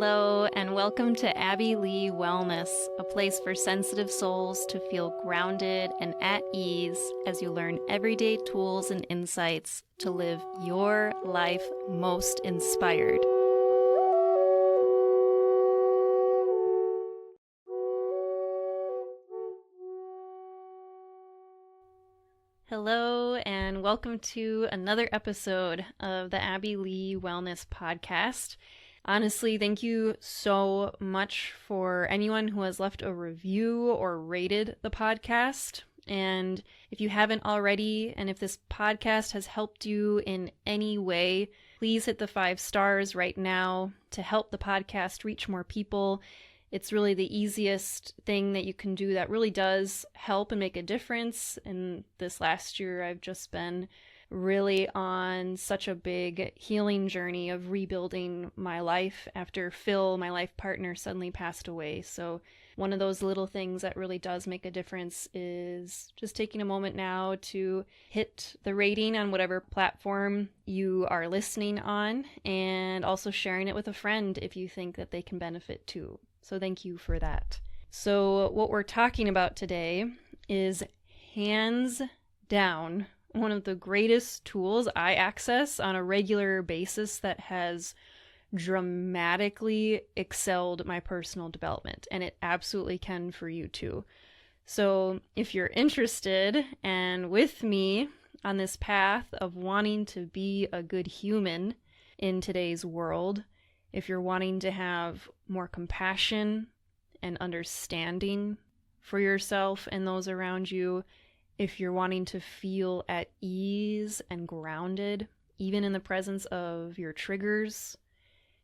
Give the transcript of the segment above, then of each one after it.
Hello, and welcome to Abby Lee Wellness, a place for sensitive souls to feel grounded and at ease as you learn everyday tools and insights to live your life most inspired. Hello, and welcome to another episode of the Abby Lee Wellness Podcast. Honestly, thank you so much for anyone who has left a review or rated the podcast. And if you haven't already, and if this podcast has helped you in any way, please hit the 5 stars right now to help the podcast reach more people. It's really the easiest thing that you can do that really does help and make a difference. And this last year, I've just been really on such a big healing journey of rebuilding my life after Phil, my life partner, suddenly passed away. So one of those little things that really does make a difference is just taking a moment now to hit the rating on whatever platform you are listening on, and also sharing it with a friend if you think that they can benefit too. So thank you for that. So what we're talking about today is hands down one of the greatest tools I access on a regular basis that has dramatically excelled my personal development, and it absolutely can for you too. So if you're interested and with me on this path of wanting to be a good human in today's world, if you're wanting to have more compassion and understanding for yourself and those around you, if you're wanting to feel at ease and grounded, even in the presence of your triggers,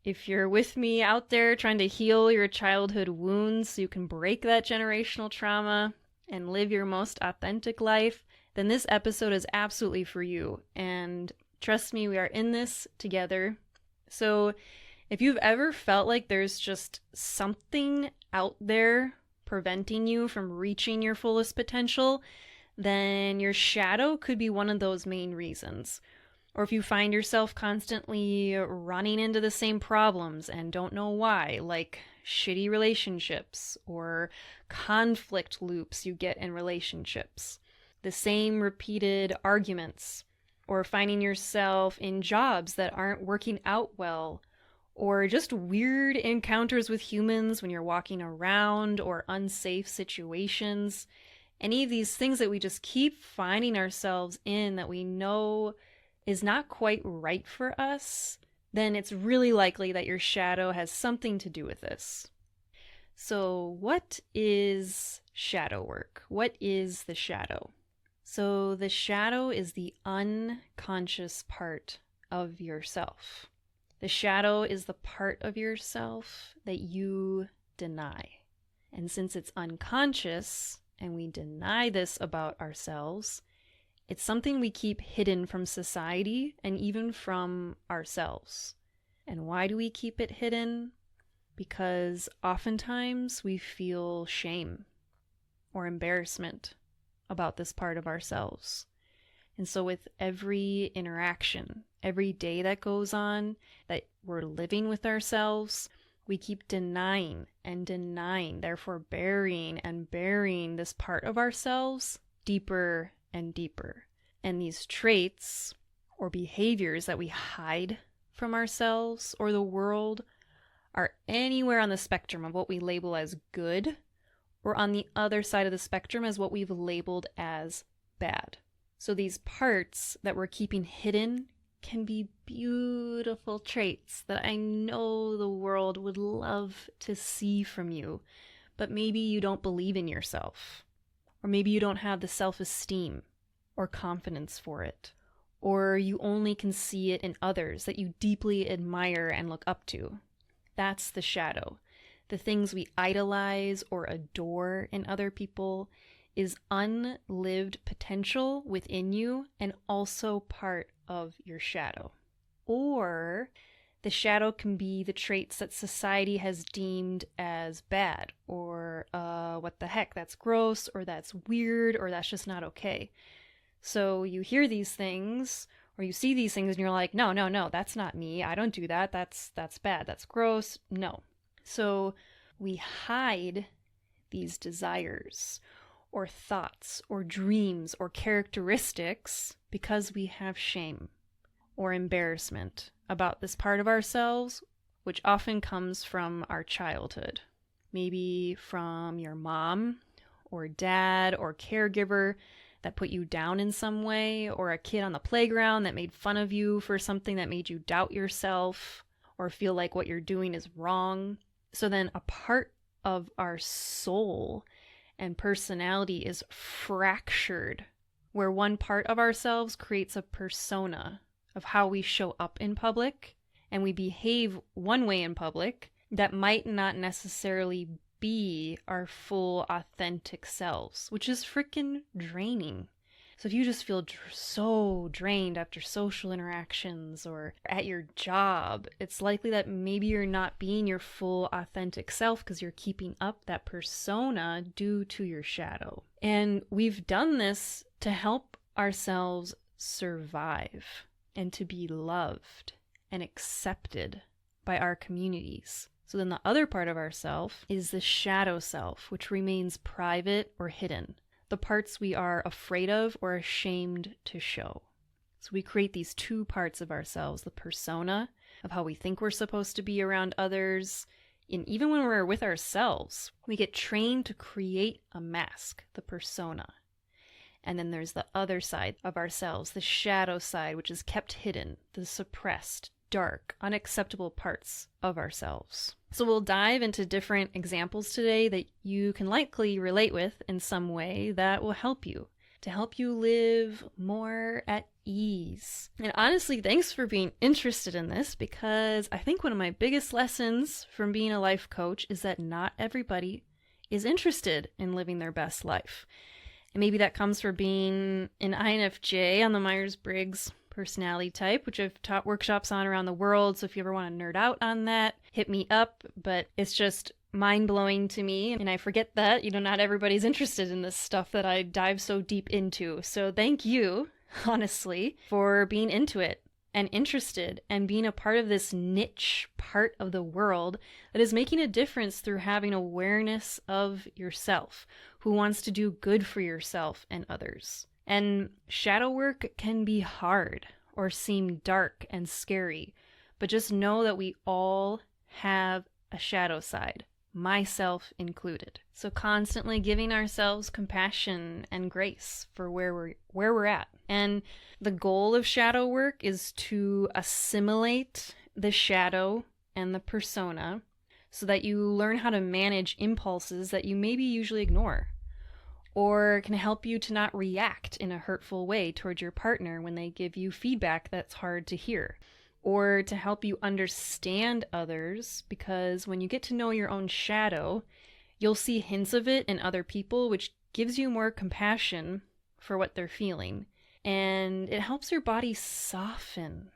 if you're with me out there trying to heal your childhood wounds so you can break that generational trauma and live your most authentic life, then this episode is absolutely for you. And trust me, we are in this together. So if you've ever felt like there's just something out there preventing you from reaching your fullest potential, then your shadow could be one of those main reasons. Or if you find yourself constantly running into the same problems and don't know why, like shitty relationships or conflict loops you get in relationships, the same repeated arguments, or finding yourself in jobs that aren't working out well, or just weird encounters with humans when you're walking around, or unsafe situations. Any of these things that we just keep finding ourselves in that we know is not quite right for us, then it's really likely that your shadow has something to do with this. So what is shadow work? What is the shadow? So the shadow is the unconscious part of yourself. The shadow is the part of yourself that you deny. And since it's unconscious, and we deny this about ourselves, it's something we keep hidden from society and even from ourselves. And why do we keep it hidden? Because oftentimes we feel shame or embarrassment about this part of ourselves. And so with every interaction, every day that goes on, that we're living with ourselves, we keep denying and denying, therefore burying and burying this part of ourselves deeper and deeper. And these traits or behaviors that we hide from ourselves or the world are anywhere on the spectrum of what we label as good, or on the other side of the spectrum as what we've labeled as bad. So these parts that we're keeping hidden can be beautiful traits that I know the world would love to see from you, but maybe you don't believe in yourself, or maybe you don't have the self-esteem or confidence for it, or you only can see it in others that you deeply admire and look up to. That's the shadow. The things we idolize or adore in other people is unlived potential within you and also part of your shadow. Or the shadow can be the traits that society has deemed as bad, or what the heck, that's gross, or that's weird, or that's just not okay. So you hear these things, Or you see these things and you're like, no, no, no, that's not me. I don't do that. That's bad. That's gross. No. So we hide these desires or thoughts or dreams or characteristics because we have shame or embarrassment about this part of ourselves, which often comes from our childhood. Maybe from your mom or dad or caregiver that put you down in some way, or a kid on the playground that made fun of you for something that made you doubt yourself or feel like what you're doing is wrong. So then a part of our soul and personality is fractured, where one part of ourselves creates a persona of how we show up in public, and we behave one way in public that might not necessarily be our full authentic selves, which is freaking draining. So if you just feel so drained after social interactions or at your job, it's likely that maybe you're not being your full authentic self because you're keeping up that persona due to your shadow. And we've done this to help ourselves survive and to be loved and accepted by our communities. So then the other part of ourself is the shadow self, which remains private or hidden, the parts we are afraid of or ashamed to show. So we create these two parts of ourselves, the persona of how we think we're supposed to be around others, and even when we're with ourselves, we get trained to create a mask, the persona. And then there's the other side of ourselves, the shadow side, which is kept hidden, the suppressed, dark, unacceptable parts of ourselves. So we'll dive into different examples today that you can likely relate with in some way that will help you to live more at ease. And honestly, thanks for being interested in this, because I think one of my biggest lessons from being a life coach is that not everybody is interested in living their best life. And maybe that comes from being an INFJ on the Myers-Briggs personality type, which I've taught workshops on around the world. So if you ever want to nerd out on that, hit me up. But it's just mind-blowing to me. And I forget that, not everybody's interested in this stuff that I dive so deep into. So thank you, honestly, for being into it and interested and being a part of this niche part of the world that is making a difference through having awareness of yourself, who wants to do good for yourself and others. And shadow work can be hard or seem dark and scary, but just know that we all have a shadow side, myself included. So constantly giving ourselves compassion and grace for where we're at. And the goal of shadow work is to assimilate the shadow and the persona so that you learn how to manage impulses that you maybe usually ignore, or can help you to not react in a hurtful way towards your partner when they give you feedback that's hard to hear, or to help you understand others, because when you get to know your own shadow, you'll see hints of it in other people, which gives you more compassion for what they're feeling. And it helps your body soften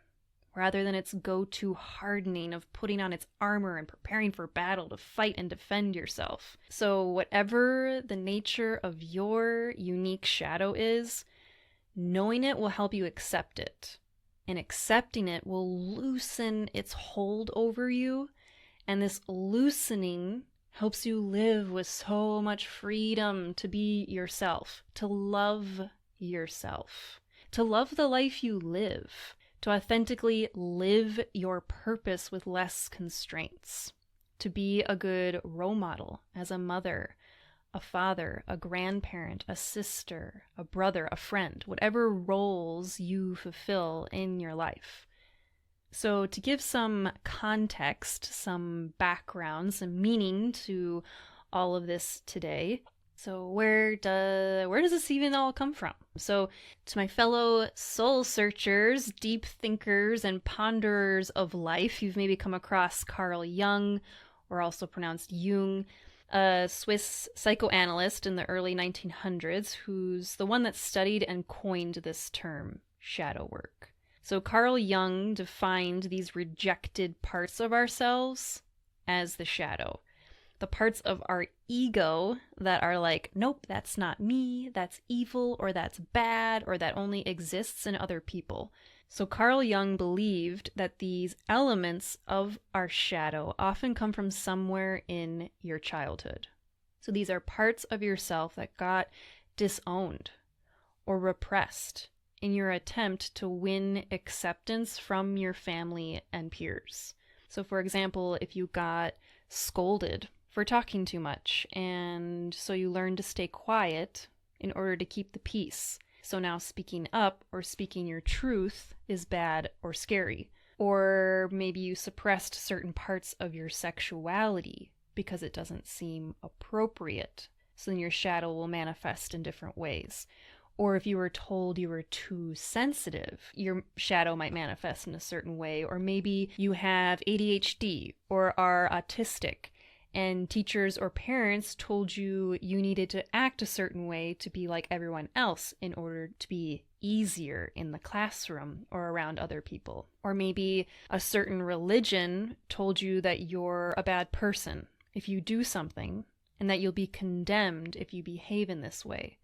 rather than its go-to hardening of putting on its armor and preparing for battle to fight and defend yourself. So whatever the nature of your unique shadow is, knowing it will help you accept it. And accepting it will loosen its hold over you. And this loosening helps you live with so much freedom to be yourself, to love yourself, to love the life you live, to authentically live your purpose with less constraints, to be a good role model as a mother, a father, a grandparent, a sister, a brother, a friend, whatever roles you fulfill in your life. So to give some context, some background, some meaning to all of this today, so where does this even all come from? So to my fellow soul searchers, deep thinkers, and ponderers of life, you've maybe come across Carl Jung, or also pronounced Jung, a Swiss psychoanalyst in the early 1900s, who's the one that studied and coined this term, shadow work. So Carl Jung defined these rejected parts of ourselves as the shadow. The parts of our ego that are like, nope, that's not me, that's evil, or that's bad, or that only exists in other people. So Carl Jung believed that these elements of our shadow often come from somewhere in your childhood. So these are parts of yourself that got disowned or repressed in your attempt to win acceptance from your family and peers. So for example, if you got scolded for talking too much, and so you learned to stay quiet in order to keep the peace. So now speaking up or speaking your truth is bad or scary. Or maybe you suppressed certain parts of your sexuality because it doesn't seem appropriate. So then your shadow will manifest in different ways. Or if you were told you were too sensitive, your shadow might manifest in a certain way. Or maybe you have ADHD or are autistic, and teachers or parents told you you needed to act a certain way to be like everyone else in order to be easier in the classroom or around other people. Or maybe a certain religion told you that you're a bad person if you do something, and that you'll be condemned if you behave in this way.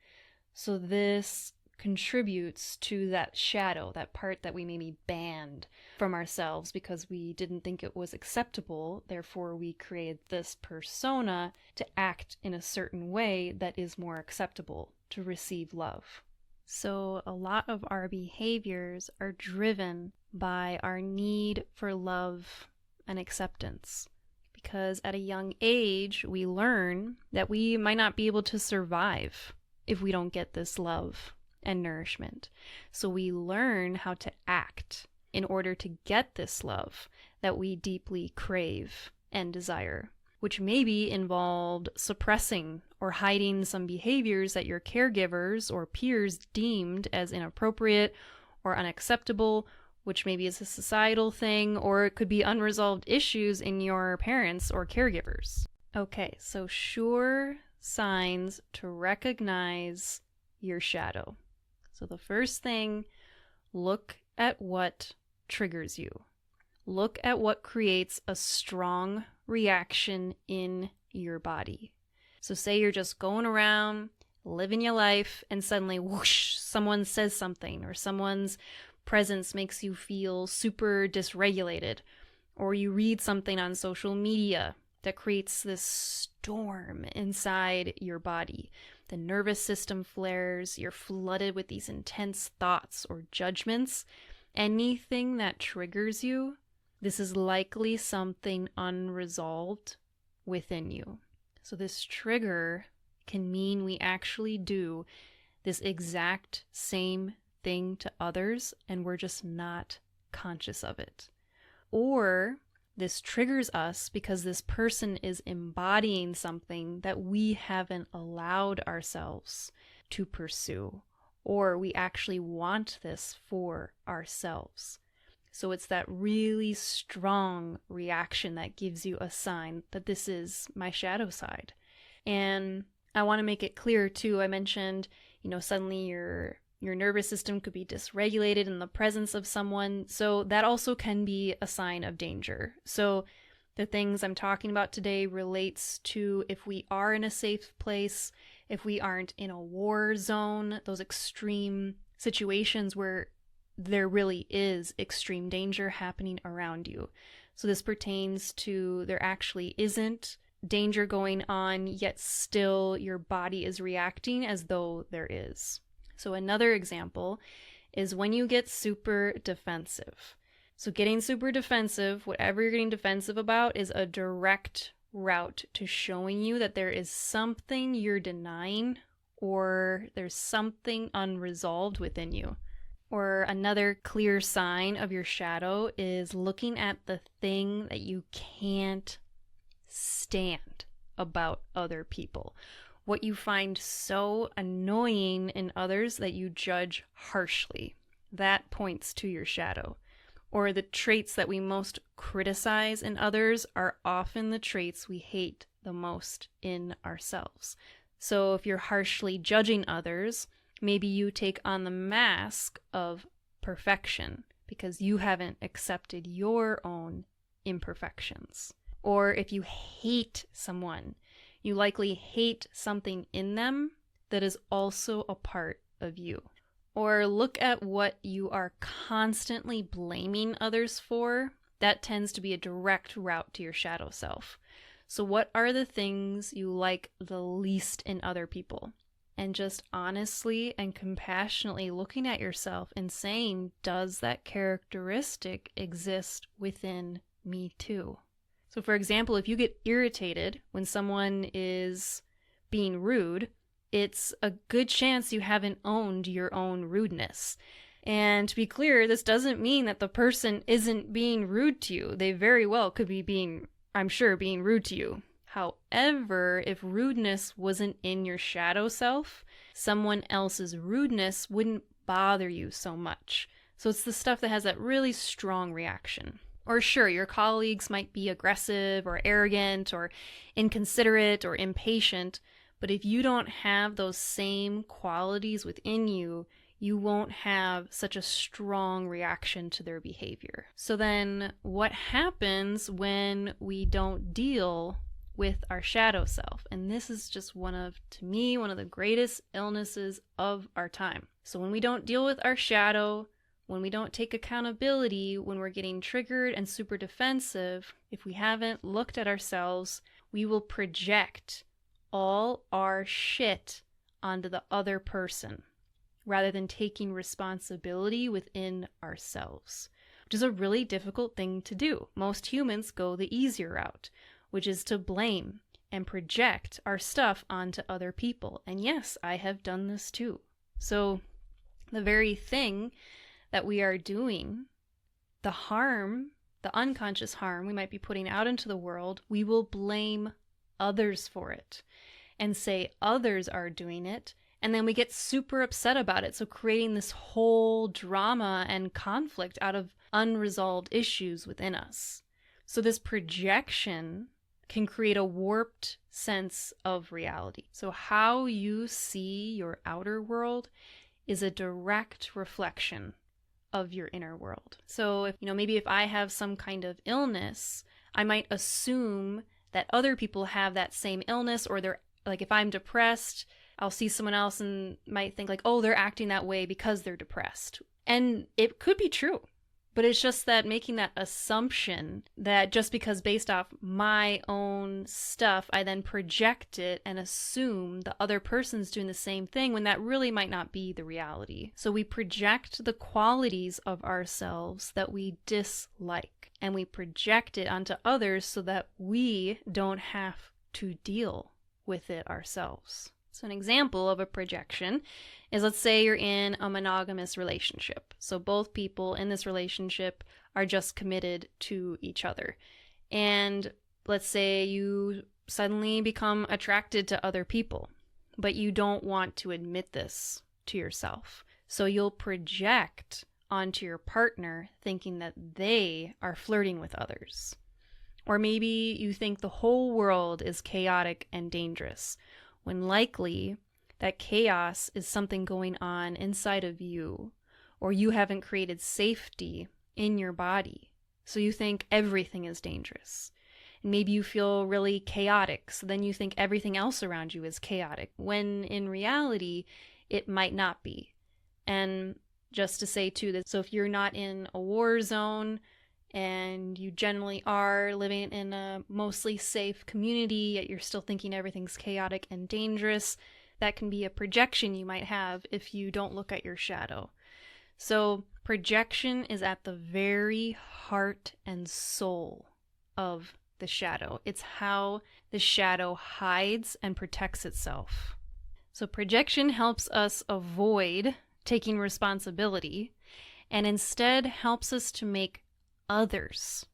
So this contributes to that shadow, that part that we maybe banned from ourselves because we didn't think it was acceptable. Therefore, we created this persona to act in a certain way that is more acceptable to receive love. So a lot of our behaviors are driven by our need for love and acceptance. Because at a young age, we learn that we might not be able to survive if we don't get this love and nourishment. So we learn how to act in order to get this love that we deeply crave and desire, which maybe involved suppressing or hiding some behaviors that your caregivers or peers deemed as inappropriate or unacceptable, which maybe is a societal thing, or it could be unresolved issues in your parents or caregivers. Okay, so sure signs to recognize your shadow. So the first thing, look at what triggers you. Look at what creates a strong reaction in your body. So say you're just going around, living your life, and suddenly whoosh, someone says something, or someone's presence makes you feel super dysregulated, or you read something on social media that creates this storm inside your body. The nervous system flares, you're flooded with these intense thoughts or judgments. Anything that triggers you, this is likely something unresolved within you. So this trigger can mean we actually do this exact same thing to others and we're just not conscious of it. Or this triggers us because this person is embodying something that we haven't allowed ourselves to pursue, or we actually want this for ourselves. So it's that really strong reaction that gives you a sign that this is my shadow side. And I want to make it clear too, I mentioned, suddenly your nervous system could be dysregulated in the presence of someone. So that also can be a sign of danger. So the things I'm talking about today relates to if we are in a safe place, if we aren't in a war zone, those extreme situations where there really is extreme danger happening around you. So this pertains to there actually isn't danger going on, yet still your body is reacting as though there is. So another example is when you get super defensive. So getting super defensive, whatever you're getting defensive about, is a direct route to showing you that there is something you're denying or there's something unresolved within you. Or another clear sign of your shadow is looking at the thing that you can't stand about other people. What you find so annoying in others that you judge harshly. That points to your shadow. Or the traits that we most criticize in others are often the traits we hate the most in ourselves. So if you're harshly judging others, maybe you take on the mask of perfection because you haven't accepted your own imperfections. Or if you hate someone, you likely hate something in them that is also a part of you. Or look at what you are constantly blaming others for. That tends to be a direct route to your shadow self. So what are the things you like the least in other people? And just honestly and compassionately looking at yourself and saying, does that characteristic exist within me too? So for example, if you get irritated when someone is being rude, it's a good chance you haven't owned your own rudeness. And to be clear, this doesn't mean that the person isn't being rude to you. They very well could be being rude to you. However, if rudeness wasn't in your shadow self, someone else's rudeness wouldn't bother you so much. So it's the stuff that has that really strong reaction. Or sure, your colleagues might be aggressive or arrogant or inconsiderate or impatient, but if you don't have those same qualities within you, you won't have such a strong reaction to their behavior. So then what happens when we don't deal with our shadow self? And this is just to me, one of the greatest illnesses of our time. So when we don't deal with our shadow, when we don't take accountability, when we're getting triggered and super defensive, if we haven't looked at ourselves, we will project all our shit onto the other person rather than taking responsibility within ourselves, which is a really difficult thing to do. Most humans go the easier route, which is to blame and project our stuff onto other people. And yes, I have done this too. So the very thing that we are doing, the harm, the unconscious harm we might be putting out into the world, we will blame others for it and say others are doing it, and then we get super upset about it. So creating this whole drama and conflict out of unresolved issues within us. So this projection can create a warped sense of reality. So how you see your outer world is a direct reflection of your inner world. So if maybe if I have some kind of illness, I might assume that other people have that same illness, or they're like, if I'm depressed, I'll see someone else and might think like, oh, they're acting that way because they're depressed. And it could be true, but it's just that making that assumption that just because based off my own stuff, I then project it and assume the other person's doing the same thing when that really might not be the reality. So we project the qualities of ourselves that we dislike, and we project it onto others so that we don't have to deal with it ourselves. So an example of a projection is, let's say you're in a monogamous relationship. So both people in this relationship are just committed to each other. And let's say you suddenly become attracted to other people, but you don't want to admit this to yourself. So you'll project onto your partner thinking that they are flirting with others. Or maybe you think the whole world is chaotic and dangerous, when likely that chaos is something going on inside of you, or you haven't created safety in your body. So you think everything is dangerous. And maybe you feel really chaotic, so then you think everything else around you is chaotic, when in reality, it might not be. And just to say too, that so if you're not in a war zone, and you generally are living in a mostly safe community, yet you're still thinking everything's chaotic and dangerous, that can be a projection you might have if you don't look at your shadow. So projection is at the very heart and soul of the shadow. It's how the shadow hides and protects itself. So projection helps us avoid taking responsibility, and instead helps us to make others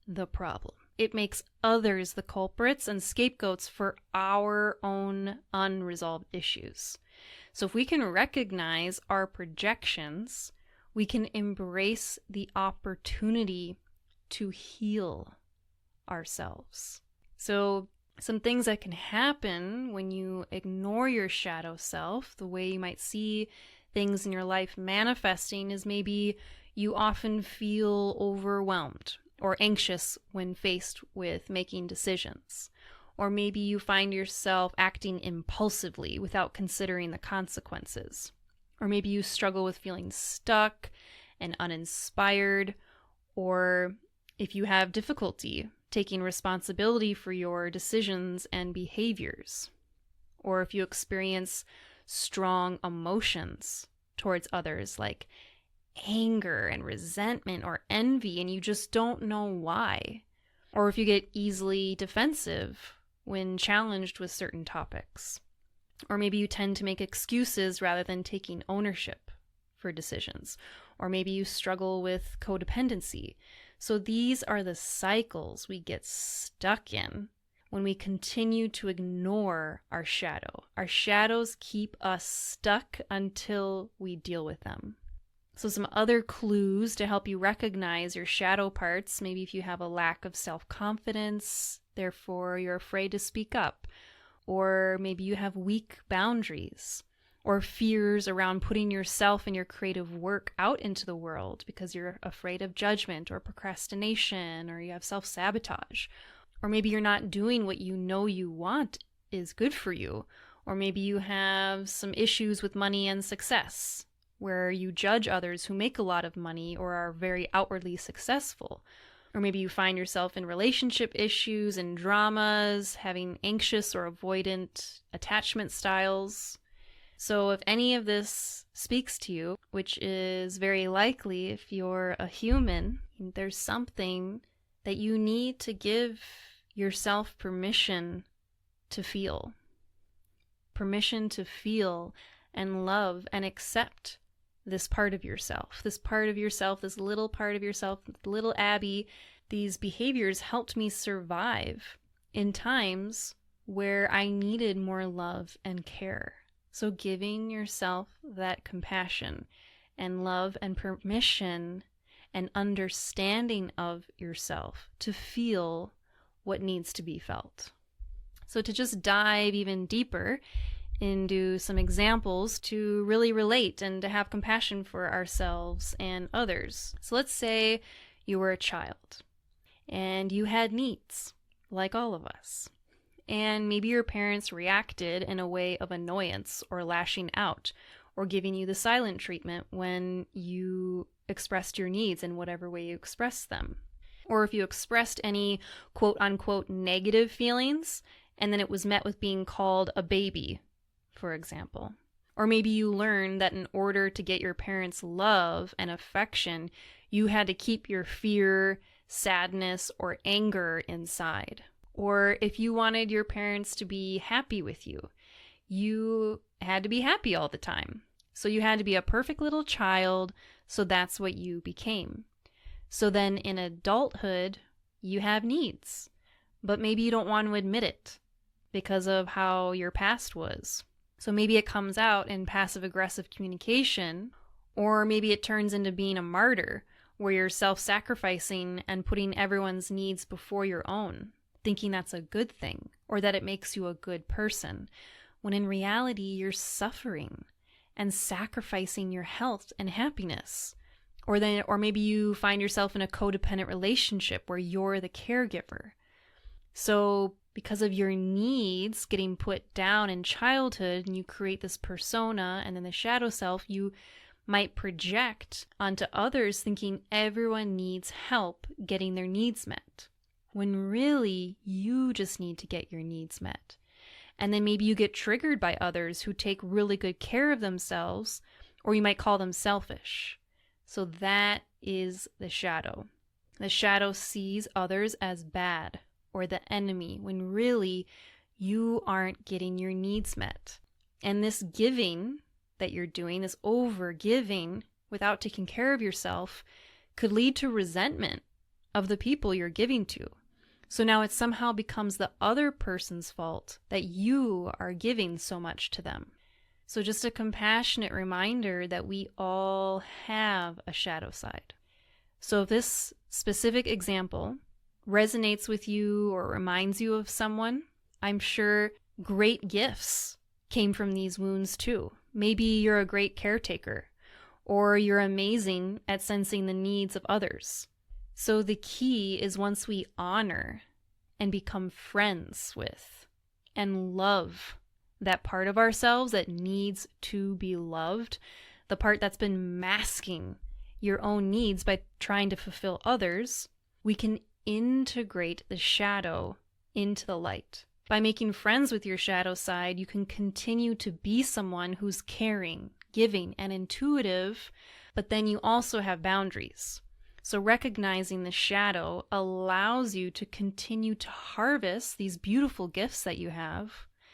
the problem. It makes others the culprits and scapegoats for our own unresolved issues. So if we can recognize our projections, we can embrace the opportunity to heal ourselves. So some things that can happen when you ignore your shadow self, the way you might see things in your life manifesting, is maybe you often feel overwhelmed or anxious when faced with making decisions. Or maybe you find yourself acting impulsively without considering the consequences. Or maybe you struggle with feeling stuck and uninspired, or if you have difficulty taking responsibility for your decisions and behaviors, or if you experience strong emotions towards others like anger and resentment or envy, and you just don't know why, or if you get easily defensive when challenged with certain topics, or maybe you tend to make excuses rather than taking ownership for decisions, or maybe you struggle with codependency. So these are the cycles we get stuck in when we continue to ignore our shadow. Our shadows keep us stuck until we deal with them. So some other clues to help you recognize your shadow parts, maybe if you have a lack of self-confidence, therefore you're afraid to speak up, or maybe you have weak boundaries, or fears around putting yourself and your creative work out into the world because you're afraid of judgment or procrastination, or you have self-sabotage, or maybe you're not doing what you know you want is good for you, or maybe you have some issues with money and success, where you judge others who make a lot of money or are very outwardly successful. Or maybe you find yourself in relationship issues and dramas, having anxious or avoidant attachment styles. So if any of this speaks to you, which is very likely if you're a human, there's something that you need to give yourself permission to feel. Permission to feel and love and accept this part of yourself, this little part of yourself, little Abby. These behaviors helped me survive in times where I needed more love and care. So giving yourself that compassion and love and permission and understanding of yourself to feel what needs to be felt. So to just dive even deeper into some examples to really relate and to have compassion for ourselves and others. So let's say you were a child and you had needs, like all of us. And maybe your parents reacted in a way of annoyance or lashing out or giving you the silent treatment when you expressed your needs in whatever way you expressed them. Or if you expressed any quote-unquote negative feelings and then it was met with being called a baby, for example. Or maybe you learned that in order to get your parents' love and affection, you had to keep your fear, sadness, or anger inside. Or if you wanted your parents to be happy with you, you had to be happy all the time. So you had to be a perfect little child, so that's what you became. So then in adulthood, you have needs, but maybe you don't want to admit it because of how your past was. So maybe it comes out in passive-aggressive communication, or maybe it turns into being a martyr, where you're self-sacrificing and putting everyone's needs before your own, thinking that's a good thing, or that it makes you a good person, when in reality you're suffering and sacrificing your health and happiness. Or maybe you find yourself in a codependent relationship where you're the caregiver. So because of your needs getting put down in childhood, and you create this persona, and then the shadow self, you might project onto others thinking everyone needs help getting their needs met, when really you just need to get your needs met. And then maybe you get triggered by others who take really good care of themselves, or you might call them selfish. So that is the shadow. The shadow sees others as bad or the enemy, when really you aren't getting your needs met. And this giving that you're doing, this over-giving without taking care of yourself, could lead to resentment of the people you're giving to. So now it somehow becomes the other person's fault that you are giving so much to them. So just a compassionate reminder that we all have a shadow side. So if this specific example resonates with you or reminds you of someone, I'm sure great gifts came from these wounds too. Maybe you're a great caretaker, or you're amazing at sensing the needs of others. So the key is, once we honor and become friends with and love that part of ourselves that needs to be loved, the part that's been masking your own needs by trying to fulfill others, we can integrate the shadow into the light. By making friends with your shadow side, you can continue to be someone who's caring, giving, and intuitive, but then you also have boundaries. So recognizing the shadow allows you to continue to harvest these beautiful gifts that you have,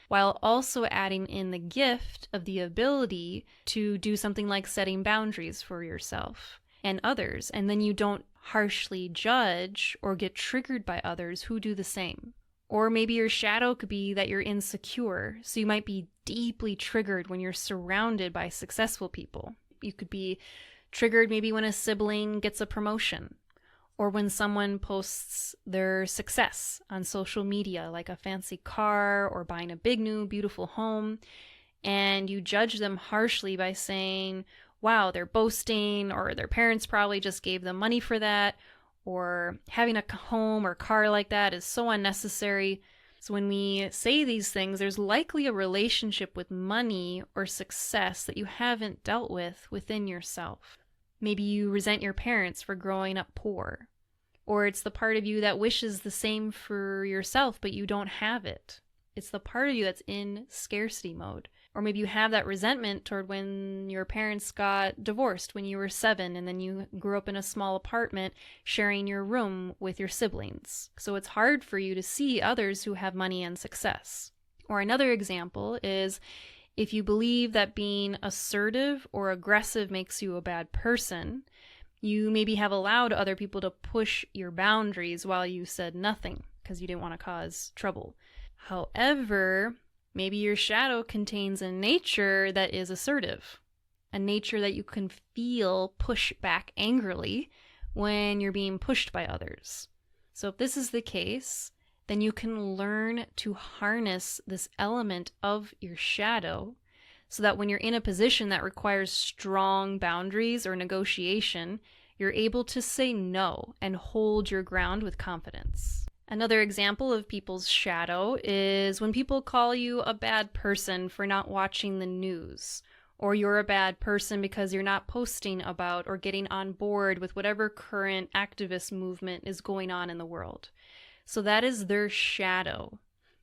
while also adding in the gift of the ability to do something like setting boundaries for yourself and others. And then you don't harshly judge or get triggered by others who do the same. Or maybe your shadow could be that you're insecure. So you might be deeply triggered when you're surrounded by successful people. You could be triggered maybe when a sibling gets a promotion, or when someone posts their success on social media, like a fancy car or buying a big new beautiful home, and you judge them harshly by saying, wow, they're boasting, or their parents probably just gave them money for that, or having a home or car like that is so unnecessary. So when we say these things, there's likely a relationship with money or success that you haven't dealt with within yourself. Maybe you resent your parents for growing up poor, or it's the part of you that wishes the same for yourself, but you don't have it. It's the part of you that's in scarcity mode. Or maybe you have that resentment toward when your parents got divorced when you were 7, and then you grew up in a small apartment sharing your room with your siblings. So it's hard for you to see others who have money and success. Or another example is if you believe that being assertive or aggressive makes you a bad person, you maybe have allowed other people to push your boundaries while you said nothing because you didn't want to cause trouble. However, maybe your shadow contains a nature that is assertive, a nature that you can feel push back angrily when you're being pushed by others. So if this is the case, then you can learn to harness this element of your shadow so that when you're in a position that requires strong boundaries or negotiation, you're able to say no and hold your ground with confidence. Another example of people's shadow is when people call you a bad person for not watching the news, or you're a bad person because you're not posting about or getting on board with whatever current activist movement is going on in the world. So that is their shadow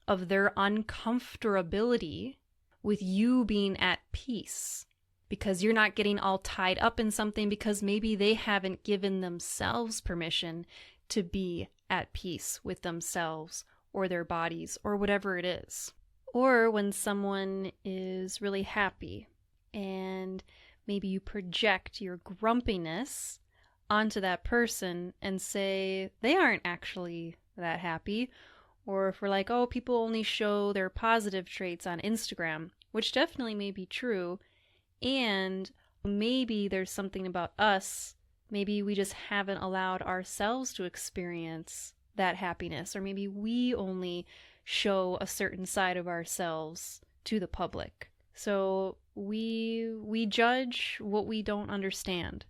of their uncomfortability with you being at peace, because you're not getting all tied up in something because maybe they haven't given themselves permission to be at peace with themselves or their bodies or whatever it is. Or when someone is really happy and maybe you project your grumpiness onto that person and say they aren't actually that happy. Or if we're like, oh, people only show their positive traits on Instagram, which definitely may be true. And maybe there's something about us. Maybe we just haven't allowed ourselves to experience that happiness, or maybe we only show a certain side of ourselves to the public. So we judge what we don't understand.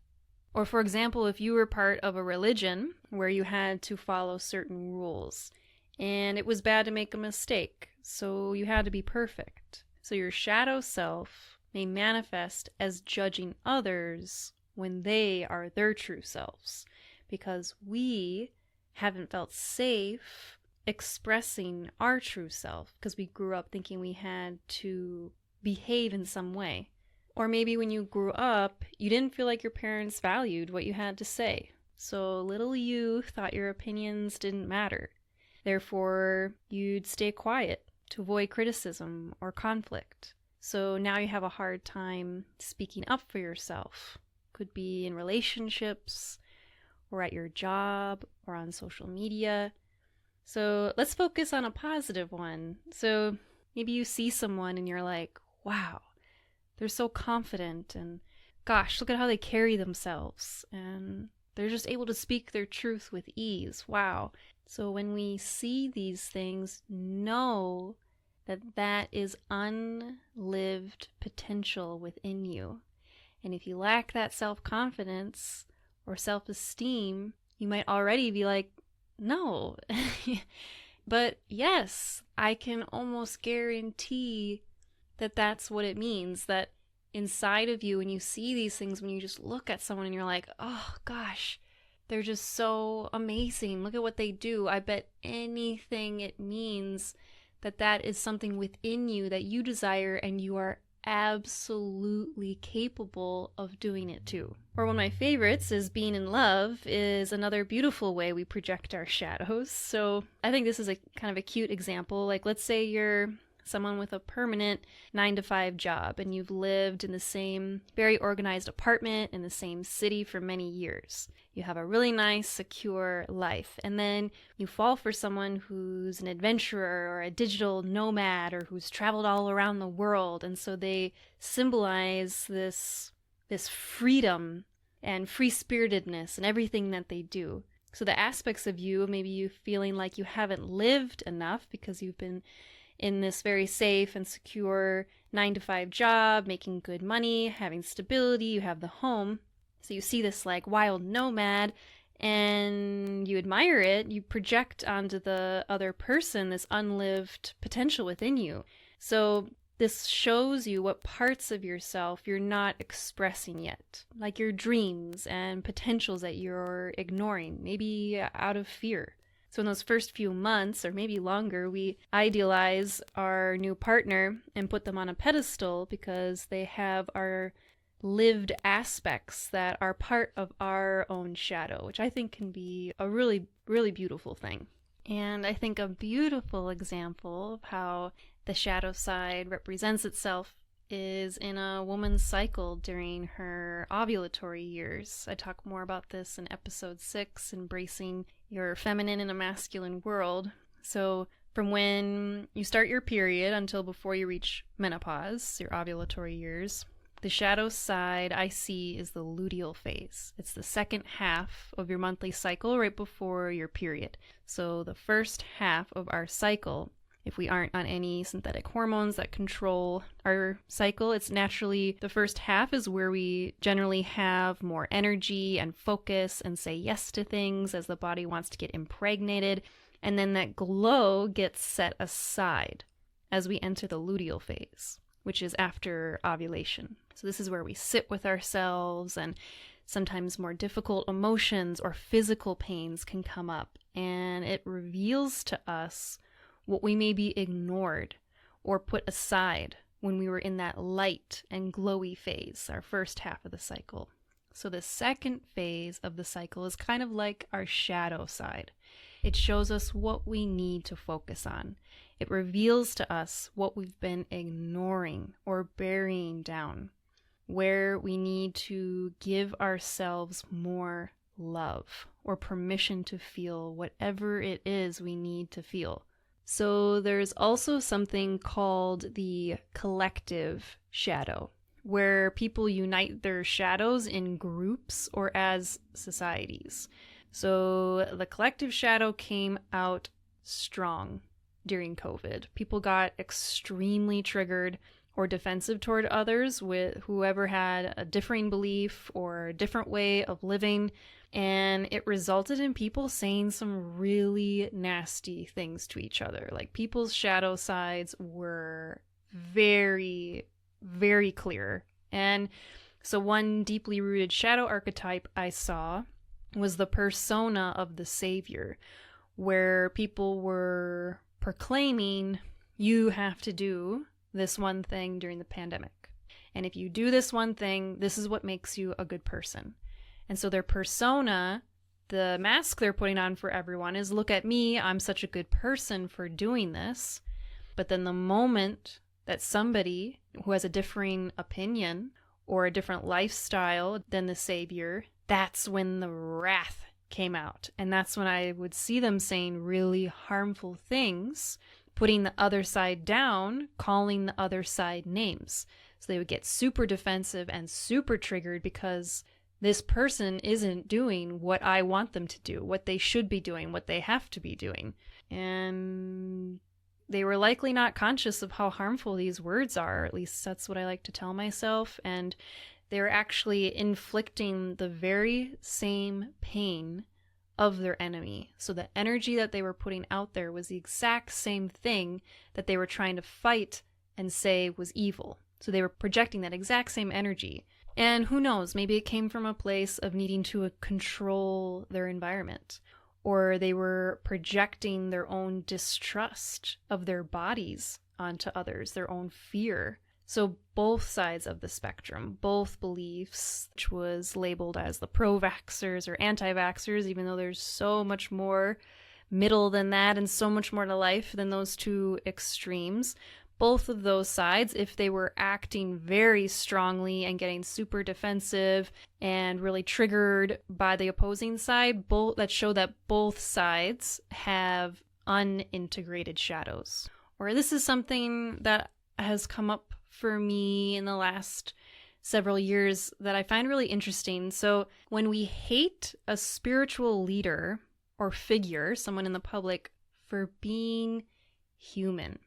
Or for example, if you were part of a religion where you had to follow certain rules, and it was bad to make a mistake, so you had to be perfect. So your shadow self may manifest as judging others when they are their true selves, because we haven't felt safe expressing our true self because we grew up thinking we had to behave in some way. Or maybe when you grew up, you didn't feel like your parents valued what you had to say. So little you thought your opinions didn't matter. Therefore, you'd stay quiet to avoid criticism or conflict. So now you have a hard time speaking up for yourself. Could be in relationships, or at your job, or on social media. So let's focus on a positive one. So maybe you see someone and you're like, wow, they're so confident, and gosh, look at how they carry themselves, and they're just able to speak their truth with ease. Wow. So when we see these things, know that that is unlived potential within you. And if you lack that self-confidence or self-esteem, you might already be like, no. But yes, I can almost guarantee that that's what it means, that inside of you, when you see these things, when you just look at someone and you're like, oh gosh, they're just so amazing. Look at what they do. I bet anything it means that that is something within you that you desire and you are absolutely capable of doing it too. Or one of my favorites is being in love is another beautiful way we project our shadows. So I think this is a kind of a cute example. Like, let's say you're someone with a permanent 9-to-5 job and you've lived in the same very organized apartment in the same city for many years. You have a really nice, secure life. And then you fall for someone who's an adventurer or a digital nomad or who's traveled all around the world. And so they symbolize this freedom and free-spiritedness and everything that they do. So the aspects of you, maybe you feeling like you haven't lived enough because you've been in this very safe and secure 9-to-5 job, making good money, having stability, you have the home. So you see this like wild nomad and you admire it, you project onto the other person this unlived potential within you. So this shows you what parts of yourself you're not expressing yet, like your dreams and potentials that you're ignoring, maybe out of fear. So in those first few months, or maybe longer, we idealize our new partner and put them on a pedestal because they have our lived aspects that are part of our own shadow, which I think can be a really, really beautiful thing. And I think a beautiful example of how the shadow side represents itself is in a woman's cycle during her ovulatory years. I talk more about this in episode 6, Embracing Your Feminine in a Masculine World. So from when you start your period until before you reach menopause, your ovulatory years, the shadow side I see is the luteal phase. It's the second half of your monthly cycle right before your period. So the first half of our cycle, if we aren't on any synthetic hormones that control our cycle, it's naturally the first half is where we generally have more energy and focus and say yes to things as the body wants to get impregnated. And then that glow gets set aside as we enter the luteal phase, which is after ovulation. So this is where we sit with ourselves and sometimes more difficult emotions or physical pains can come up. And it reveals to us what we maybe ignored or put aside when we were in that light and glowy phase, our first half of the cycle. So the second phase of the cycle is kind of like our shadow side. It shows us what we need to focus on. It reveals to us what we've been ignoring or burying down, where we need to give ourselves more love or permission to feel whatever it is we need to feel. So there's also something called the collective shadow, where people unite their shadows in groups or as societies. So the collective shadow came out strong during COVID. People got extremely triggered or defensive toward others with whoever had a differing belief or a different way of living. And it resulted in people saying some really nasty things to each other. Like, people's shadow sides were very, very clear. And so one deeply rooted shadow archetype I saw was the persona of the savior, where people were proclaiming, you have to do this one thing during the pandemic. And if you do this one thing, this is what makes you a good person. And so their persona, the mask they're putting on for everyone is, look at me, I'm such a good person for doing this. But then the moment that somebody who has a differing opinion or a different lifestyle than the savior, that's when the wrath came out. And that's when I would see them saying really harmful things, putting the other side down, calling the other side names. So they would get super defensive and super triggered because this person isn't doing what I want them to do, what they should be doing, what they have to be doing. And they were likely not conscious of how harmful these words are. At least that's what I like to tell myself. And they were actually inflicting the very same pain of their enemy. So the energy that they were putting out there was the exact same thing that they were trying to fight and say was evil. So they were projecting that exact same energy. And who knows, maybe it came from a place of needing to control their environment, or they were projecting their own distrust of their bodies onto others, their own fear. So both sides of the spectrum, both beliefs, which was labeled as the pro-vaxxers or anti-vaxxers, even though there's so much more middle than that and so much more to life than those two extremes. Both of those sides, if they were acting very strongly and getting super defensive and really triggered by the opposing side, that show that both sides have unintegrated shadows. Or this is something that has come up for me in the last several years that I find really interesting. So when we hate a spiritual leader or figure, someone in the public, for being human.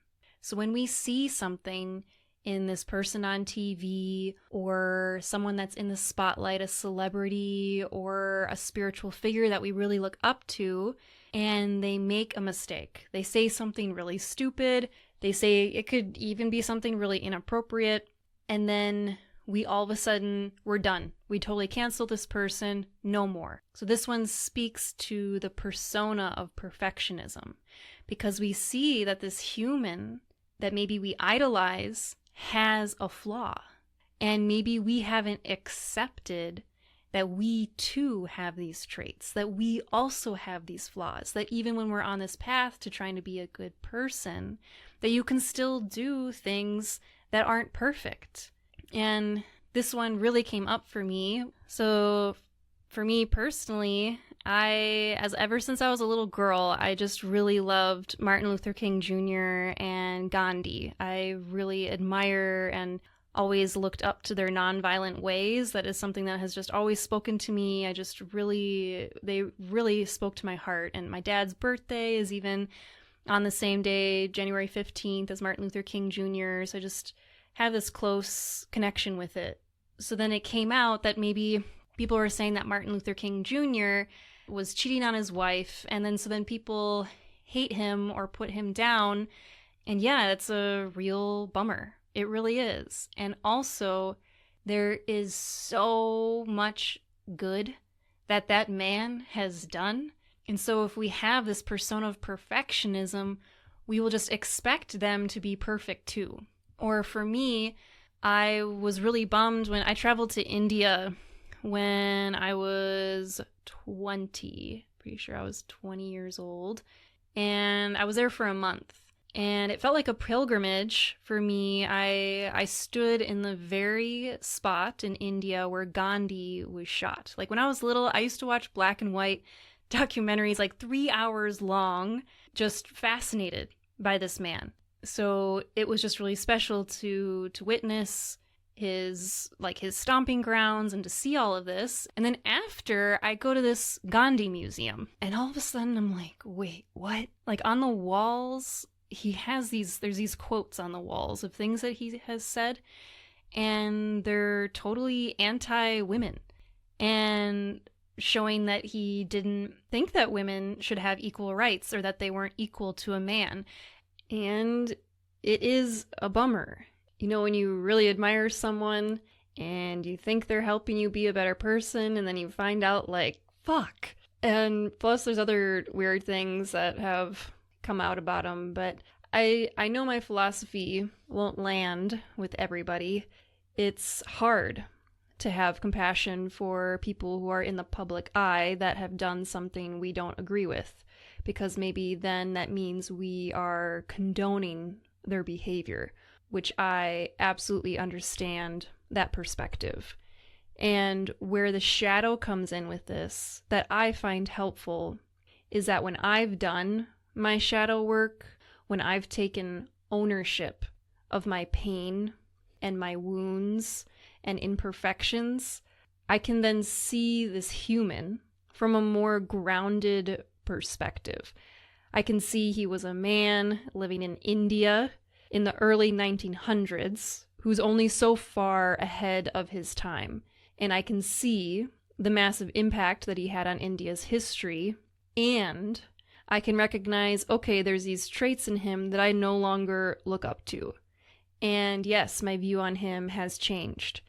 So when we see something in this person on TV or someone that's in the spotlight, a celebrity or a spiritual figure that we really look up to, and they make a mistake, they say something really stupid, they say it could even be something really inappropriate, and then we all of a sudden, we're done. We totally cancel this person, no more. So this one speaks to the persona of perfectionism, because we see that this human that maybe we idolize has a flaw. And maybe we haven't accepted that we too have these traits, that we also have these flaws, that even when we're on this path to trying to be a good person, that you can still do things that aren't perfect. And this one really came up for me. So for me personally, ever since I was a little girl, I just really loved Martin Luther King Jr. and Gandhi. I really admire and always looked up to their nonviolent ways. That is something that has just always spoken to me. They really spoke to my heart. And my dad's birthday is even on the same day, January 15th, as Martin Luther King Jr. So I just have this close connection with it. So then it came out that maybe people were saying that Martin Luther King Jr. was cheating on his wife, and then people hate him or put him down. And yeah, it's a real bummer. It really is. And also, there is so much good that man has done. And so if we have this persona of perfectionism, we will just expect them to be perfect too. Or for me, I was really bummed when I traveled to India when I was 20. Pretty sure I was 20 years old. And I was there for a month. And it felt like a pilgrimage for me. I stood in the very spot in India where Gandhi was shot. Like when I was little, I used to watch black and white documentaries like 3 hours long, just fascinated by this man. So it was just really special to witness his stomping grounds and to see all of this. And then after, I go to this Gandhi museum, and all of a sudden I'm like, wait, what? Like on the walls, there's these quotes on the walls of things that he has said, and they're totally anti-women and showing that he didn't think that women should have equal rights or that they weren't equal to a man. And it is a bummer. You know, when you really admire someone and you think they're helping you be a better person, and then you find out, like, fuck. And plus there's other weird things that have come out about him, but I know my philosophy won't land with everybody. It's hard to have compassion for people who are in the public eye that have done something we don't agree with, because maybe then that means we are condoning their behavior, which I absolutely understand that perspective. And where the shadow comes in with this, that I find helpful, is that when I've done my shadow work, when I've taken ownership of my pain and my wounds and imperfections, I can then see this human from a more grounded perspective. I can see he was a man living in India in the early 1900s who's only so far ahead of his time. And I can see the massive impact that he had on India's history, and I can recognize, okay, there's these traits in him that I no longer look up to. And yes, my view on him has changed.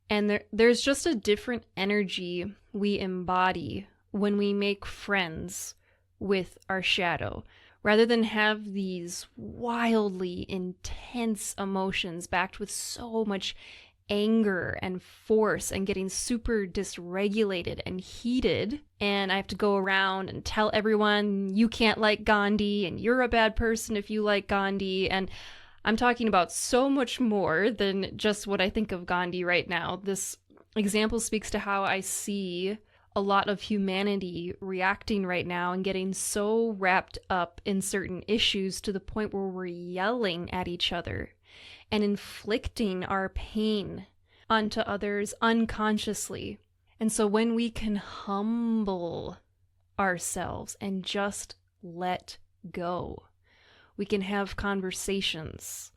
And there's just a different energy we embody when we make friends with our shadow. Rather than have these wildly intense emotions backed with so much anger and force and getting super dysregulated and heated, and I have to go around and tell everyone you can't like Gandhi and you're a bad person if you like Gandhi. And I'm talking about so much more than just what I think of Gandhi right now. This example speaks to how I see a lot of humanity reacting right now and getting so wrapped up in certain issues to the point where we're yelling at each other and inflicting our pain onto others unconsciously. And so when we can humble ourselves and just let go, we can have conversations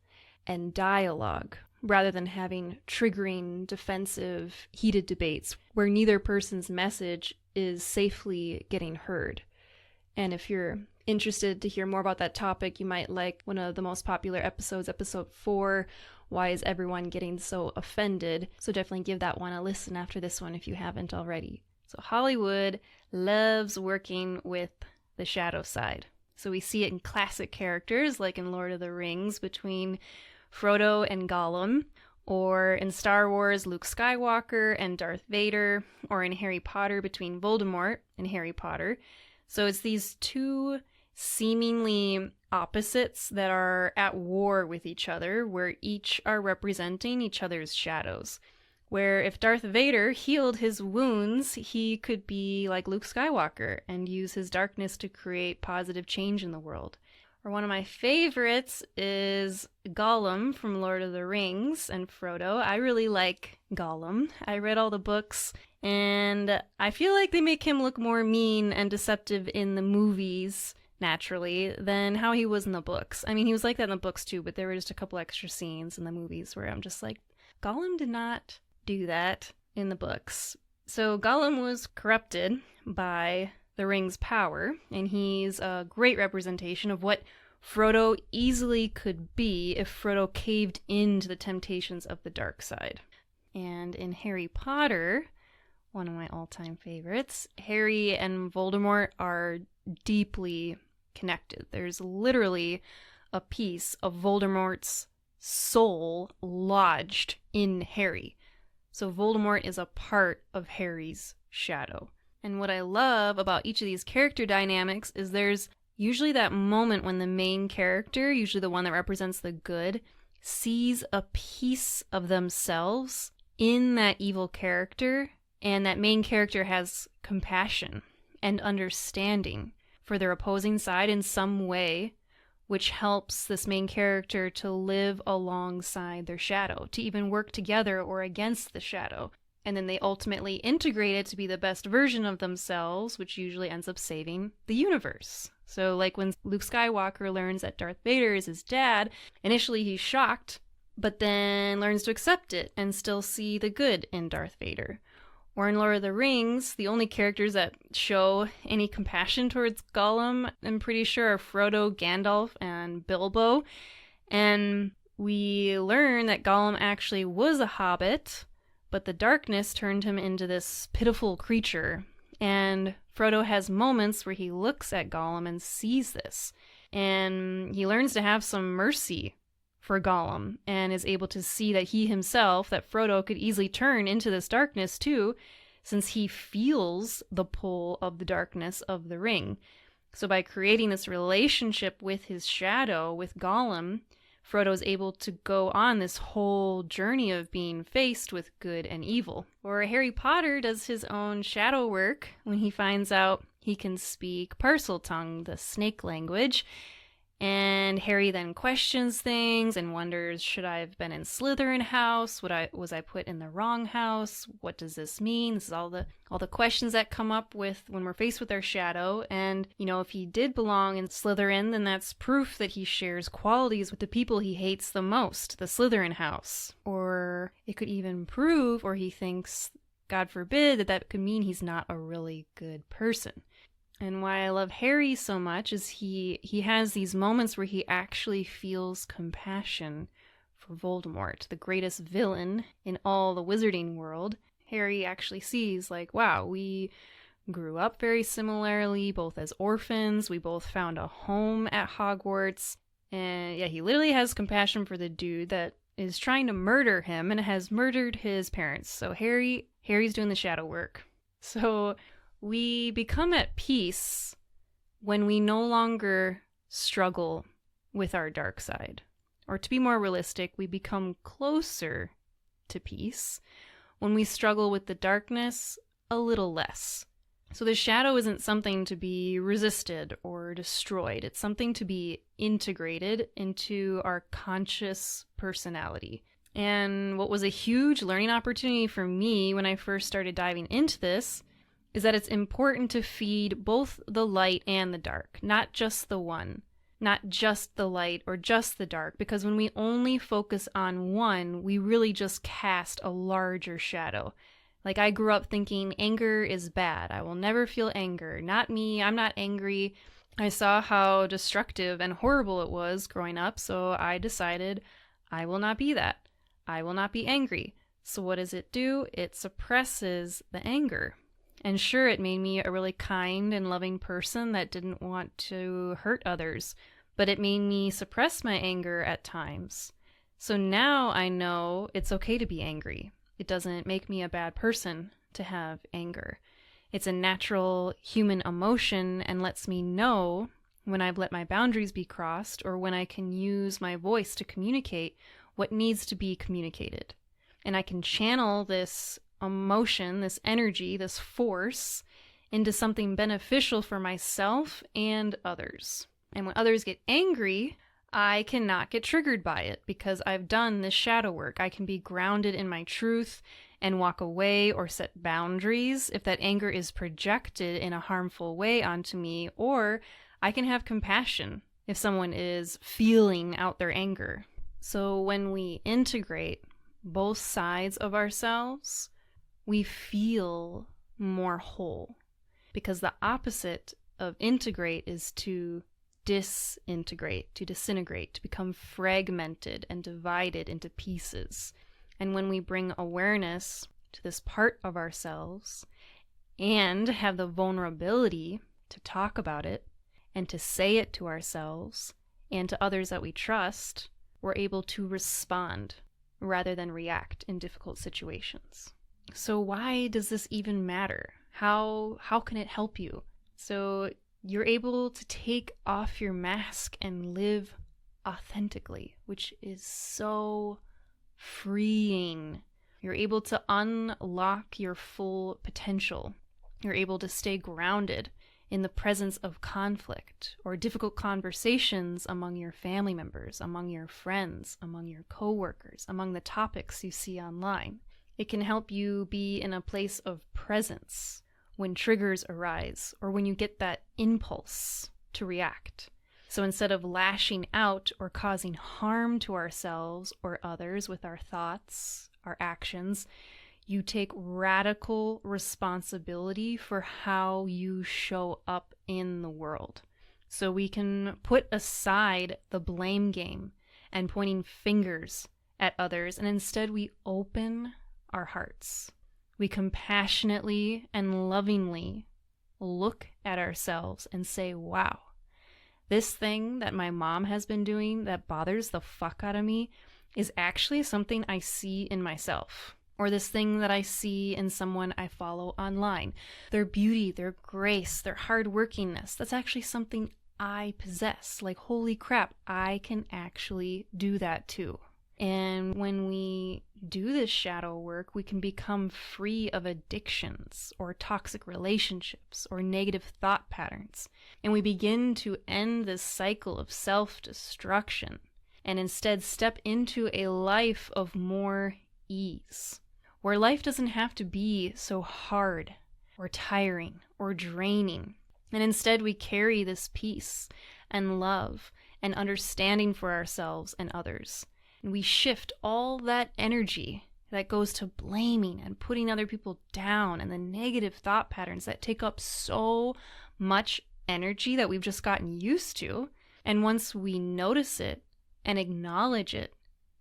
and dialogue rather than having triggering, defensive, heated debates where neither person's message is safely getting heard. And if you're interested to hear more about that topic, you might like one of the most popular episodes, episode 4, Why is Everyone Getting So Offended? So definitely give that one a listen after this one if you haven't already. So Hollywood loves working with the shadow side. So we see it in classic characters like in Lord of the Rings between Frodo and Gollum, or in Star Wars, Luke Skywalker and Darth Vader, or in Harry Potter between Voldemort and Harry Potter. So it's these two seemingly opposites that are at war with each other, where each are representing each other's shadows. Where if Darth Vader healed his wounds, he could be like Luke Skywalker and use his darkness to create positive change in the world. Or one of my favorites is Gollum from Lord of the Rings and Frodo. I really like Gollum. I read all the books, and I feel like they make him look more mean and deceptive in the movies, naturally, than how he was in the books. I mean, he was like that in the books too, but there were just a couple extra scenes in the movies where I'm just like, Gollum did not do that in the books. So Gollum was corrupted by the ring's power, and he's a great representation of what Frodo easily could be if Frodo caved into the temptations of the dark side. And in Harry Potter, one of my all-time favorites, Harry and Voldemort are deeply connected. There's literally a piece of Voldemort's soul lodged in Harry. So Voldemort is a part of Harry's shadow. And what I love about each of these character dynamics is there's usually that moment when the main character, usually the one that represents the good, sees a piece of themselves in that evil character, and that main character has compassion and understanding for their opposing side in some way, which helps this main character to live alongside their shadow, to even work together or against the shadow. And then they ultimately integrate it to be the best version of themselves, which usually ends up saving the universe. So like when Luke Skywalker learns that Darth Vader is his dad, initially he's shocked, but then learns to accept it and still see the good in Darth Vader. Or in Lord of the Rings, the only characters that show any compassion towards Gollum, I'm pretty sure, are Frodo, Gandalf, and Bilbo. And we learn that Gollum actually was a hobbit, but the darkness turned him into this pitiful creature. And Frodo has moments where he looks at Gollum and sees this. And he learns to have some mercy for Gollum and is able to see that he himself, that Frodo, could easily turn into this darkness too, since he feels the pull of the darkness of the ring. So by creating this relationship with his shadow, with Gollum, Frodo is able to go on this whole journey of being faced with good and evil. Or Harry Potter does his own shadow work when he finds out he can speak Parseltongue, the snake language. And Harry then questions things and wonders, should I have been in Slytherin house? Was I put in the wrong house? What does this mean? This is all the questions that come up with when we're faced with our shadow. And, if he did belong in Slytherin, then that's proof that he shares qualities with the people he hates the most, the Slytherin house. Or it could even prove, or he thinks, God forbid, that could mean he's not a really good person. And why I love Harry so much is he has these moments where he actually feels compassion for Voldemort, the greatest villain in all the wizarding world, Harry actually sees, like, wow, we grew up very similarly, both as orphans. We both found a home at Hogwarts. And yeah, he literally has compassion for the dude that is trying to murder him and has murdered his parents. So Harry's doing the shadow work. So we become at peace when we no longer struggle with our dark side. Or to be more realistic, we become closer to peace when we struggle with the darkness a little less. So the shadow isn't something to be resisted or destroyed. It's something to be integrated into our conscious personality. And what was a huge learning opportunity for me when I first started diving into this is that it's important to feed both the light and the dark, not just the one, not just the light or just the dark, because when we only focus on one, we really just cast a larger shadow. Like, I grew up thinking anger is bad. I will never feel anger. Not me. I'm not angry. I saw how destructive and horrible it was growing up, so I decided I will not be that. I will not be angry. So what does it do? It suppresses the anger. And sure, it made me a really kind and loving person that didn't want to hurt others, but it made me suppress my anger at times. So now I know it's okay to be angry. It doesn't make me a bad person to have anger. It's a natural human emotion and lets me know when I've let my boundaries be crossed or when I can use my voice to communicate what needs to be communicated. And I can channel this emotion, this energy, this force into something beneficial for myself and others. And when others get angry, I cannot get triggered by it because I've done this shadow work. I can be grounded in my truth and walk away or set boundaries if that anger is projected in a harmful way onto me, or I can have compassion if someone is feeling out their anger. So when we integrate both sides of ourselves, we feel more whole, because the opposite of integrate is to disintegrate, to disintegrate, to become fragmented and divided into pieces. And when we bring awareness to this part of ourselves and have the vulnerability to talk about it and to say it to ourselves and to others that we trust, we're able to respond rather than react in difficult situations. So why does this even matter? How can it help you? So you're able to take off your mask and live authentically, which is so freeing. You're able to unlock your full potential. You're able to stay grounded in the presence of conflict or difficult conversations among your family members, among your friends, among your coworkers, among the topics you see online. It can help you be in a place of presence when triggers arise or when you get that impulse to react. So instead of lashing out or causing harm to ourselves or others with our thoughts, our actions, you take radical responsibility for how you show up in the world. So we can put aside the blame game and pointing fingers at others, and instead we open our hearts. We compassionately and lovingly look at ourselves and say, wow, this thing that my mom has been doing that bothers the fuck out of me is actually something I see in myself. Or this thing that I see in someone I follow online. Their beauty, their grace, their hardworkingness, that's actually something I possess. Like, holy crap, I can actually do that too. And when we do this shadow work, we can become free of addictions or toxic relationships or negative thought patterns. And we begin to end this cycle of self-destruction and instead step into a life of more ease, where life doesn't have to be so hard or tiring or draining. And instead we carry this peace and love and understanding for ourselves and others. And we shift all that energy that goes to blaming and putting other people down and the negative thought patterns that take up so much energy that we've just gotten used to. And once we notice it and acknowledge it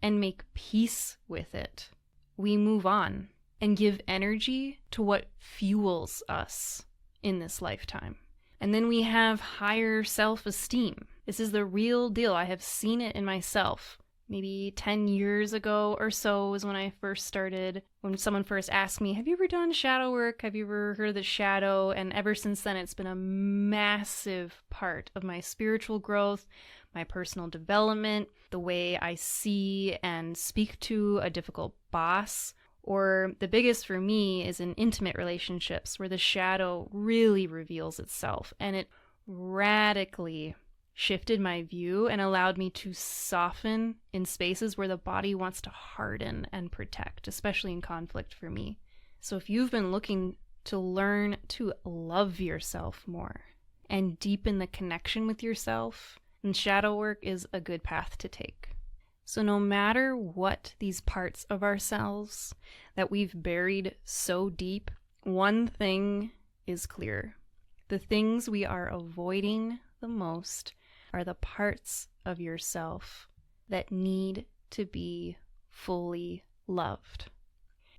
and make peace with it, we move on and give energy to what fuels us in this lifetime. And then we have higher self-esteem. This is the real deal. I have seen it in myself. Maybe 10 years ago or so was when I first started, when someone first asked me, have you ever done shadow work? Have you ever heard of the shadow? And ever since then, it's been a massive part of my spiritual growth, my personal development, the way I see and speak to a difficult boss. Or the biggest for me is in intimate relationships where the shadow really reveals itself, and it radically shifted my view and allowed me to soften in spaces where the body wants to harden and protect, especially in conflict for me. So if you've been looking to learn to love yourself more and deepen the connection with yourself, then shadow work is a good path to take. So no matter what these parts of ourselves that we've buried so deep, one thing is clear. The things we are avoiding the most are the parts of yourself that need to be fully loved.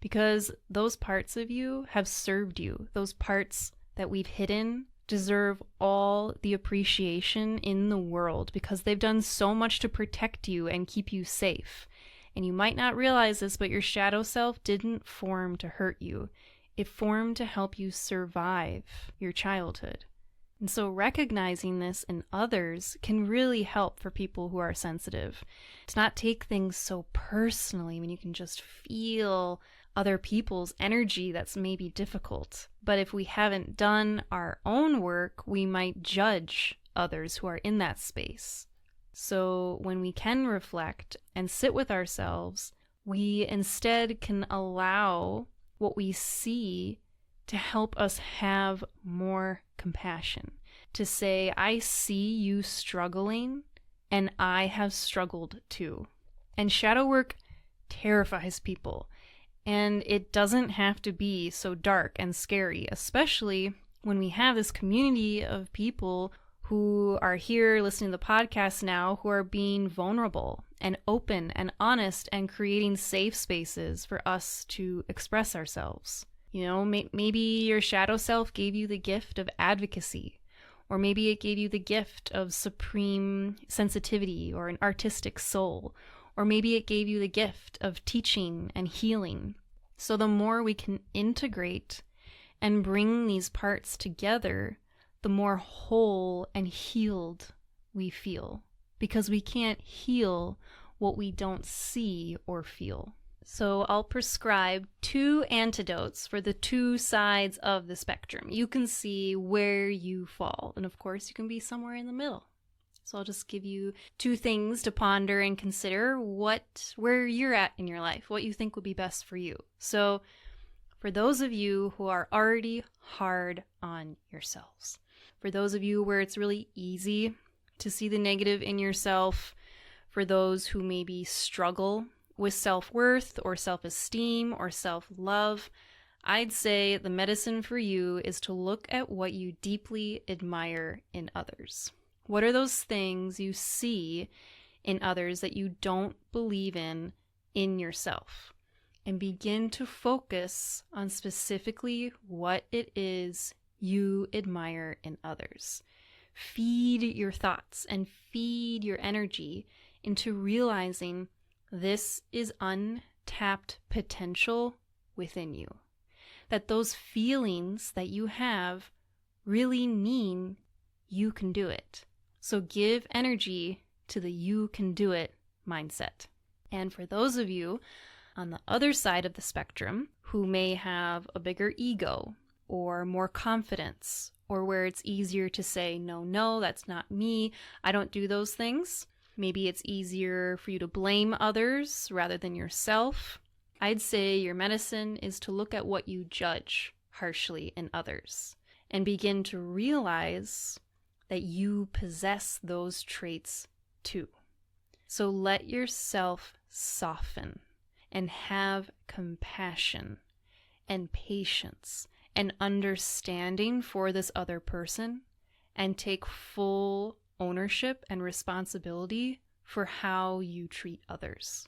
Because those parts of you have served you. Those parts that we've hidden deserve all the appreciation in the world because they've done so much to protect you and keep you safe. And you might not realize this, but your shadow self didn't form to hurt you. It formed to help you survive your childhood. And so recognizing this in others can really help for people who are sensitive. To not take things so personally when you can just feel other people's energy that's maybe difficult. But if we haven't done our own work, we might judge others who are in that space. So when we can reflect and sit with ourselves, we instead can allow what we see to help us have more compassion. To say, I see you struggling and I have struggled too. And shadow work terrifies people. And it doesn't have to be so dark and scary, especially when we have this community of people who are here listening to the podcast now who are being vulnerable and open and honest and creating safe spaces for us to express ourselves. You know, maybe your shadow self gave you the gift of advocacy, or maybe it gave you the gift of supreme sensitivity or an artistic soul, or maybe it gave you the gift of teaching and healing. So the more we can integrate and bring these parts together, the more whole and healed we feel, because we can't heal what we don't see or feel. So I'll prescribe 2 antidotes for the 2 sides of the spectrum. You can see where you fall, and of course you can be somewhere in the middle. So I'll just give you 2 things to ponder and consider where you're at in your life, what you think would be best for you. So for those of you who are already hard on yourselves, for those of you where it's really easy to see the negative in yourself, for those who maybe struggle with self-worth or self-esteem or self-love, I'd say the medicine for you is to look at what you deeply admire in others. What are those things you see in others that you don't believe in yourself? And begin to focus on specifically what it is you admire in others. Feed your thoughts and feed your energy into realizing this is untapped potential within you. That those feelings that you have really mean you can do it. So give energy to the you can do it mindset. And for those of you on the other side of the spectrum who may have a bigger ego or more confidence, or where it's easier to say, no, that's not me, I don't do those things. Maybe it's easier for you to blame others rather than yourself. I'd say your medicine is to look at what you judge harshly in others and begin to realize that you possess those traits too. So let yourself soften and have compassion and patience and understanding for this other person, and take full ownership and responsibility for how you treat others.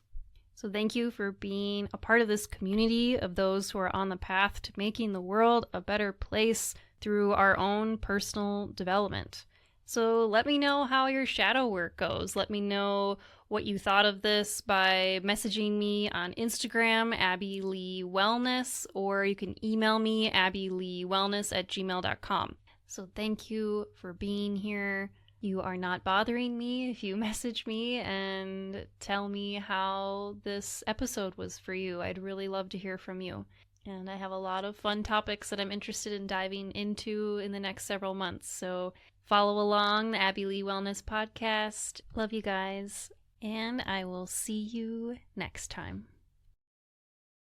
So thank you for being a part of this community of those who are on the path to making the world a better place through our own personal development. So let me know how your shadow work goes. Let me know what you thought of this by messaging me on Instagram, Abby Lee Wellness, or you can email me, abbyleewellness@gmail.com. So thank you for being here. You are not bothering me if you message me and tell me how this episode was for you. I'd really love to hear from you. And I have a lot of fun topics that I'm interested in diving into in the next several months. So follow along the Abby Lee Wellness Podcast. Love you guys. And I will see you next time.